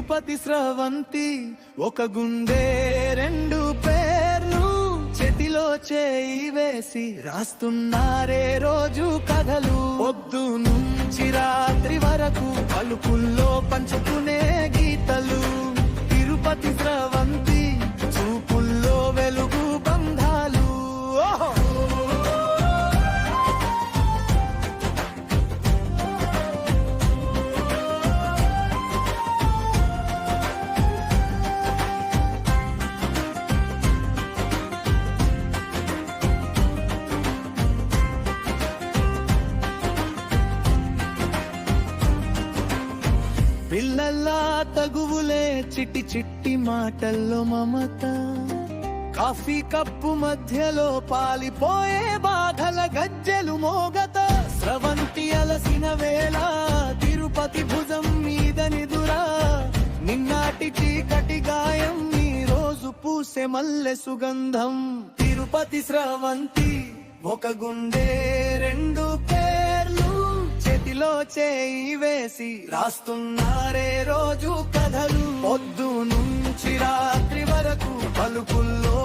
తిరుపతి స్రవంతి ఒక గుండె రెండు పేర్లు చేతిలో చేయి వేసి రాస్తున్నారే రోజు కథలు పొద్దు నుంచి రాత్రి వరకు పలుకుల్లో పంచుకునే గీతలు తిరుపతి స్రవంతి చూపుల్లో వెలుగు బంధాలు పిల్లల్లా తగువులే చిట్టి చిట్టి మాటల్లో మమత కాఫీ కప్పు మధ్యలో పాలిపోయే బాధల గజ్జెలు మోగత స్రవంతి అలసిన వేళ తిరుపతి భుజం మీద నిదురా నిన్నాటి చీకటి గాయం ఈ రోజు పూసే మల్లె సుగంధం తిరుపతి స్రవంతి ఒక గుండె రెండు పేర్లు చేతిలో చేయి వేసి రాస్తున్నారే రోజు కథలు పొద్దు నుంచి రాత్రి వరకు పలుకుల్లో